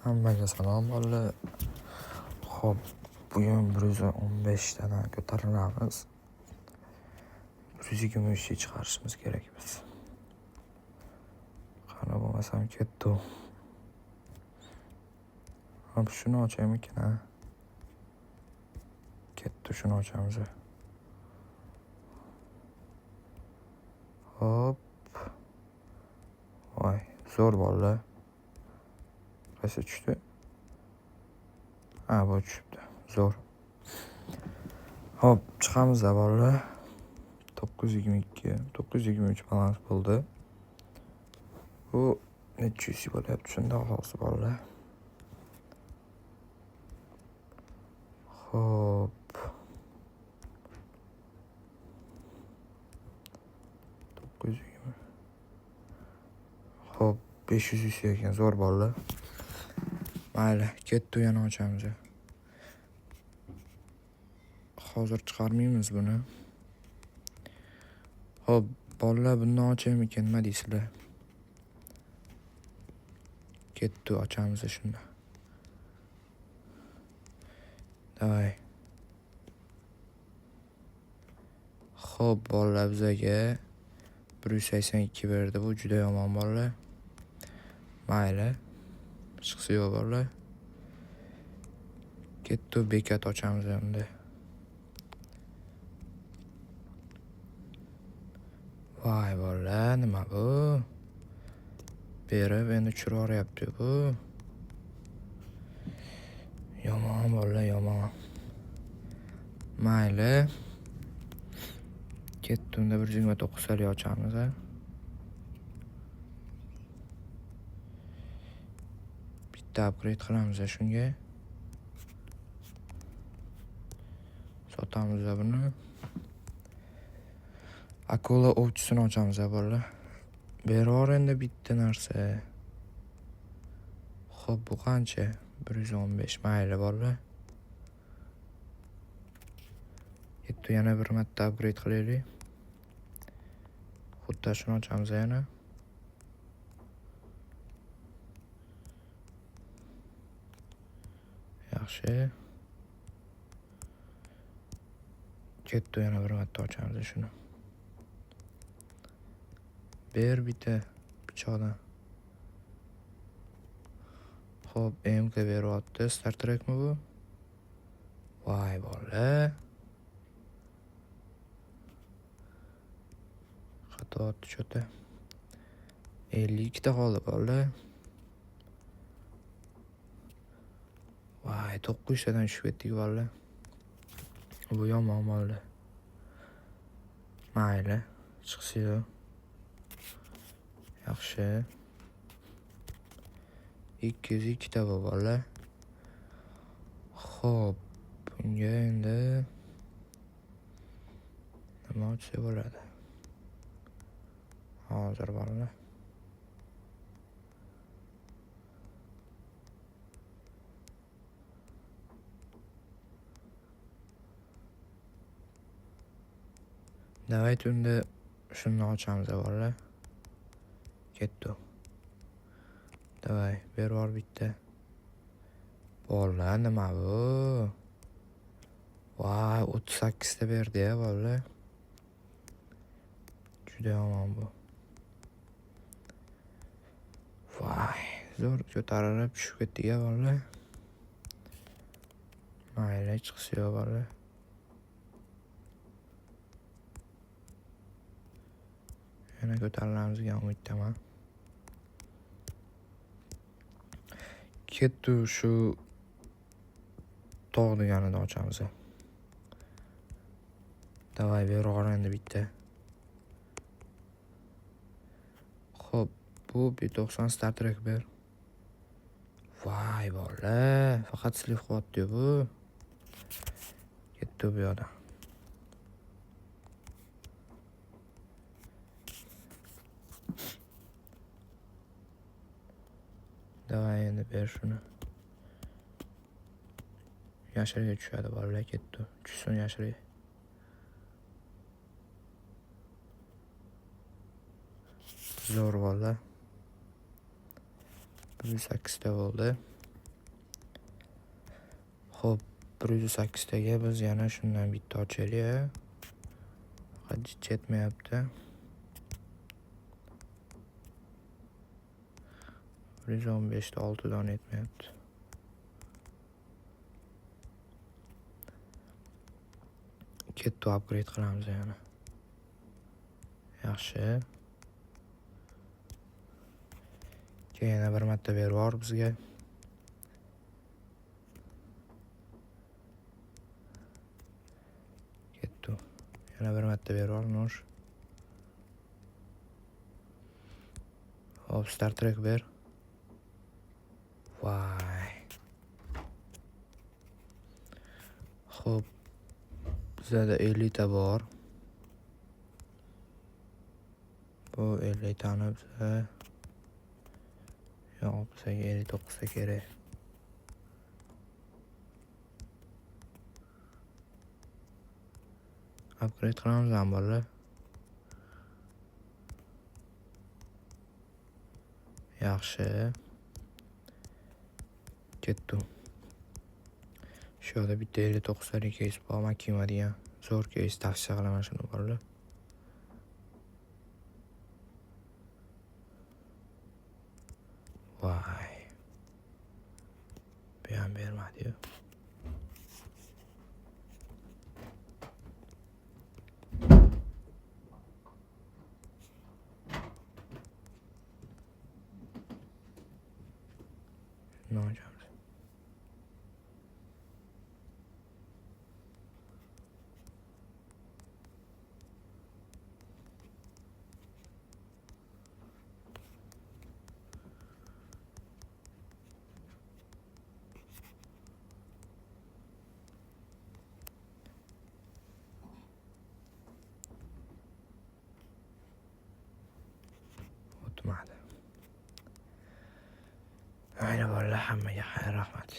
Hammaga salom bolalar. Xo'p, bugun 115 tadan ko'tarilamiz. 123 chiqarishimiz kerak biz. Qani bo'lmasam ketdi. Hop, shuni ochaymikin ha. Ketdi, shuni ochamiz. Hop. Voy, zo'r bolalar. Qaysi tushdi? Ha, bu tushibdi. Zo'r. Hop, chiqamiz da bolalar. 922, 923 balans bo'ldi. Bu necha yuz bo'lyapti shunda xolos bolalar. Hop. 920. Hop, 500 ekan, zo'r bolalar. Mayli, ketdi, yana ochamiz. Hozir chiqarmaymiz buni. Hop, bolalar, bundan ochaymikin, nima deysizlar? Ketdi, ochamiz shunda. Davay. Hop, bolalar, bizaga 182 berdi. Bu juda yomon bolalar. Mayli. Chiqsa yo'q bolalar. Ketdi, bekat ochamiz endi. Voy bolalar, nima bu? Berib endi tushirib yuboryapti bu. Yomon bolalar, yomon. Mayli. Ketdi, unda 129 sali ochamiz. Bitta upgrade qilamiz shunga. Sotamiz buni. Akula ovchisini ochamiz bolalar. Beror endi bitta narsa. Xo'p, bu qancha? 115. Mayli bolalar. Ketdi, yana bir marta upgrade qilaylik. Xuddi shuni ochamiz yana. Yaxshi. Ketdi, yana bir marta ochamiz shuni. Ber bitta pichoqdan. Hop, MK beryapti. Star Trekmi bu? Voy bolalar. Xato chota. 52 ta qoldi bolalar. Voy, 900 tadan tushib ketdik bolalar. Bu yomon bolalar. Mayli, chiqsa-yu. Yaxshi. 202 ta bolalar. Xo'p, bunga endi nima ochsa bo'ladi? Hozir bolalar. Davay, unda shuni ochamiz bolalar. Ketdi. Davay, beror bitta. Bolalar, nima bu? Voy, 38 ta berdi-ya bolalar. Juda yomon bu. Voy, zo'r ko'tarilib tushib ketdik-ya bolalar. Mayli, chiqsa yo'q bolalar. Yana ko'tarilamiz degan umiddaman. Ketdi, shu tog' deganini ochamiz. Davay, beror endi bitta. Xo'p, bu 90 Star Trek ber. Voy bolalar, faqat slif qilyapti bu. Ketdi bu yoqda. Davay, endi ber shuni. Yashirga tushadi bolalar, ketdi. Tushsin yashirga. Zo'r bolalar. 108 ta bo'ldi. Xo'p, 108 taga biz yana shundan bitta ochaylik. Faqat yetmayapti. 115 ta 6 dan yetmayapti. Ketdi, upgrade qilamiz yana. Yaxshi. Keyin yana bir marta berib yubor bizga. Ketdi. Yana bir marta berib yubor, no'sh. Hop, Star Trek ber. Vay. Xo'p, bizda 50 ta bor. Bu 50 tani bizga yo'q, bizga 59 ta kerak. Upgrade qilamiz ham bolalar. Yaxshi. Ketdi. Shu yerda bitta 59 talik case bor, men kiymaydigan. Zo'r case tavsiya qilaman shuni bolalar. Vay. Bu ham bermadi-yu. Shuni ochamiz. O'tmadi. Mayli bolalar, hammaga xayr, rahmat.